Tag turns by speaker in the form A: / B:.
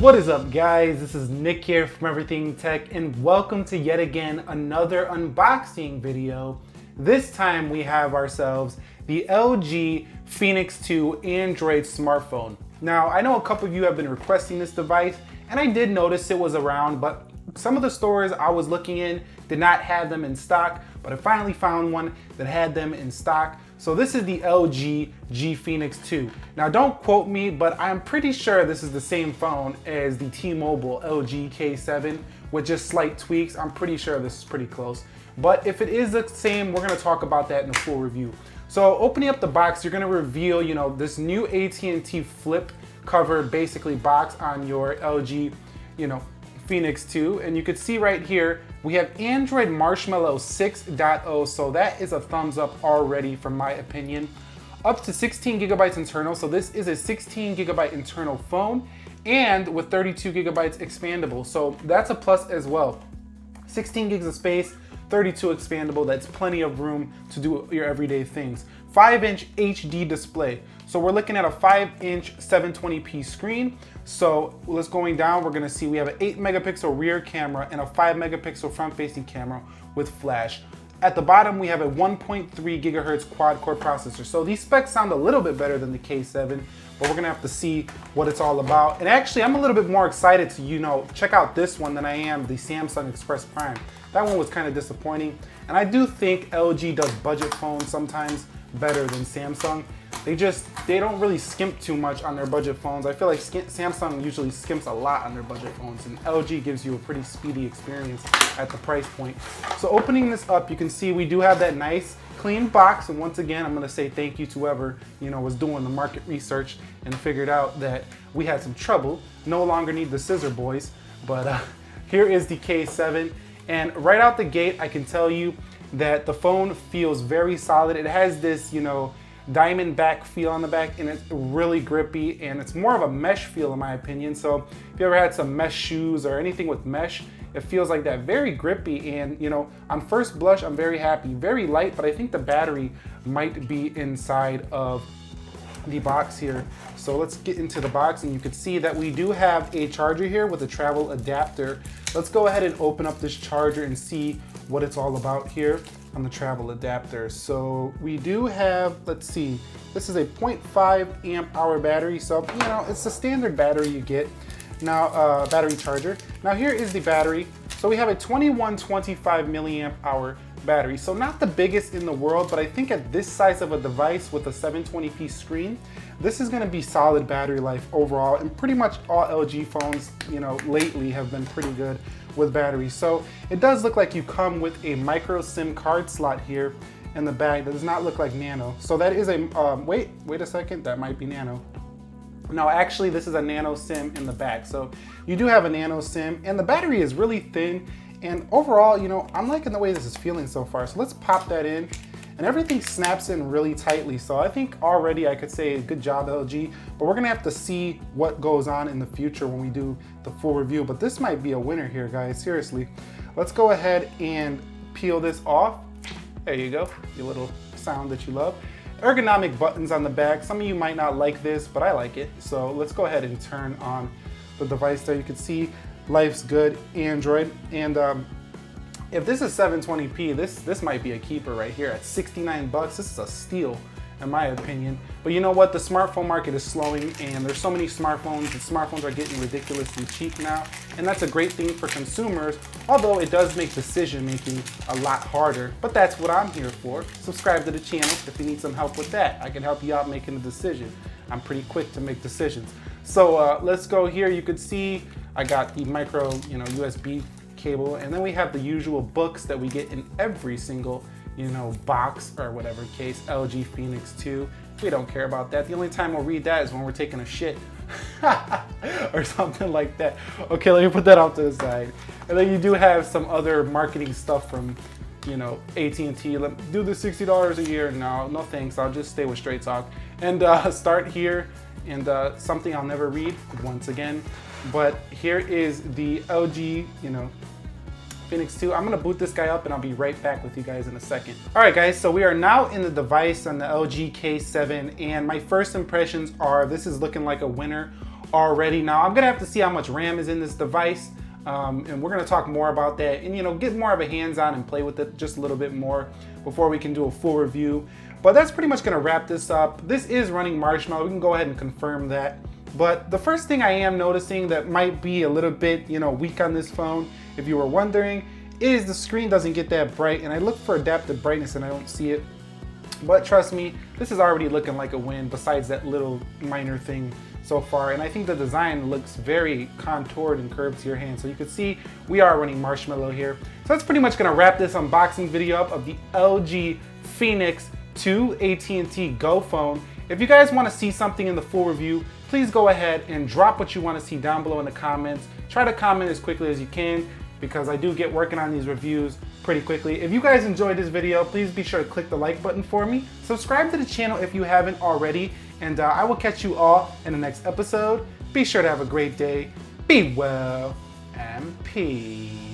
A: What is up, guys? This is Nick here from Everything Tech, and welcome to yet again another unboxing video. This time we have ourselves the LG Phoenix 2 Android smartphone. Now, I know a couple of you have been requesting this device, and I did notice it was around, but some of the stores I was looking in did not have them in stock, but I finally found one that had them in stock. So this is the LG G Phoenix 2. Now don't quote me, but I'm pretty sure this is the same phone as the T-Mobile LG K7 with just slight tweaks. I'm pretty sure this is pretty close. But if it is the same, we're gonna talk about that in a full review. So opening up the box, you're gonna reveal, this new AT&T flip cover basically box on your LG, Phoenix 2, and you can see right here we have Android Marshmallow 6.0, so that is a thumbs up already from my opinion. Up to 16 gigabytes internal, so this is a 16 gigabyte internal phone and with 32 gigabytes expandable, so that's a plus as well. 16 gigs of space, 32 expandable, that's plenty of room to do your everyday things. 5-inch HD display. So we're looking at a 5-inch 720p screen. So let's going down, we're gonna see we have an 8 megapixel rear camera and a 5 megapixel front facing camera with flash. At the bottom, we have a 1.3 gigahertz quad core processor. So these specs sound a little bit better than the K7, but we're gonna have to see what it's all about. And actually, I'm a little bit more excited to, check out this one than I am the Samsung Express Prime. That one was kind of disappointing. And I do think LG does budget phones sometimes better than Samsung. They don't really skimp too much on their budget phones. I feel like Samsung usually skimps a lot on their budget phones, and LG gives you a pretty speedy experience at the price point. So opening this up, you can see we do have that nice clean box, and once again, I'm gonna say thank you to whoever, was doing the market research and figured out that we had some trouble. No longer need the scissor boys, but here is the K7, and right out the gate, I can tell you that the phone feels very solid. It has this, diamond back feel on the back, and it's really grippy, and it's more of a mesh feel in my opinion. So if you ever had some mesh shoes or anything with mesh, it feels like that, very grippy. And on first blush, I'm very happy. Very light, but I think the battery might be inside of the box here. So let's get into the box, and you can see that we do have a charger here with a travel adapter. Let's go ahead and open up this charger and see what it's all about here on the travel adapter. So we do have, let's see, this is a 0.5 amp hour battery. So, it's the standard battery you get. Now, battery charger. Now here is the battery. So we have a 2125 milliamp hour battery. So not the biggest in the world, but I think at this size of a device with a 720p screen, this is gonna be solid battery life overall. And pretty much all LG phones, lately have been pretty good with batteries. So it does look like you come with a micro SIM card slot here in the bag. That does not look like nano. So that is a, wait a second, that might be nano. No, actually this is a nano SIM in the back. So you do have a nano SIM, and the battery is really thin. And overall, I'm liking the way this is feeling so far. So let's pop that in, and everything snaps in really tightly. So I think already I could say good job, LG, but we're gonna have to see what goes on in the future when we do the full review. But this might be a winner here, guys, seriously. Let's go ahead and peel this off. There you go, your little sound that you love. Ergonomic buttons on the back. Some of you might not like this, but I like it. So let's go ahead and turn on the device there. You can see life's good, Android. And if this is 720p, this might be a keeper right here at 69 bucks. This is a steal in my opinion. But you know what? The smartphone market is slowing, and there's so many smartphones, and smartphones are getting ridiculously cheap now. And that's a great thing for consumers, although it does make decision making a lot harder. But that's what I'm here for. Subscribe to the channel if you need some help with that. I can help you out making a decision. I'm pretty quick to make decisions. So let's go here. You could see I got the micro, USB cable, and then we have the usual books that we get in every single, box or whatever case. LG Phoenix 2. We don't care about that. The only time we'll read that is when we're taking a shit or something like that. Okay, let me put that off to the side. And then you do have some other marketing stuff from, AT&T. Do the $60 a year. No thanks. I'll just stay with Straight Talk. And start here, and something I'll never read once again. But here is the LG, Phoenix 2. I'm gonna boot this guy up, and I'll be right back with you guys in a second. All right, guys, so we are now in the device on the LG K7, and my first impressions are this is looking like a winner already. Now I'm gonna have to see how much RAM is in this device, and we're gonna talk more about that and, you know, get more of a hands-on and play with it just a little bit more before we can do a full review. But that's pretty much gonna wrap this up. This is running Marshmallow. We can go ahead and confirm that. But the first thing I am noticing that might be a little bit, you know, weak on this phone, if you were wondering, is the screen doesn't get that bright. And I look for adaptive brightness and I don't see it. But trust me, this is already looking like a win besides that little minor thing so far. And I think the design looks very contoured and curved to your hand. So you can see we are running Marshmallow here. So that's pretty much gonna wrap this unboxing video up of the LG Phoenix 2 AT&T GoPhone. If you guys wanna see something in the full review, please go ahead and drop what you wanna see down below in the comments. Try to comment as quickly as you can because I do get working on these reviews pretty quickly. If you guys enjoyed this video, please be sure to click the like button for me. Subscribe to the channel if you haven't already, and I will catch you all in the next episode. Be sure to have a great day, be well, and peace.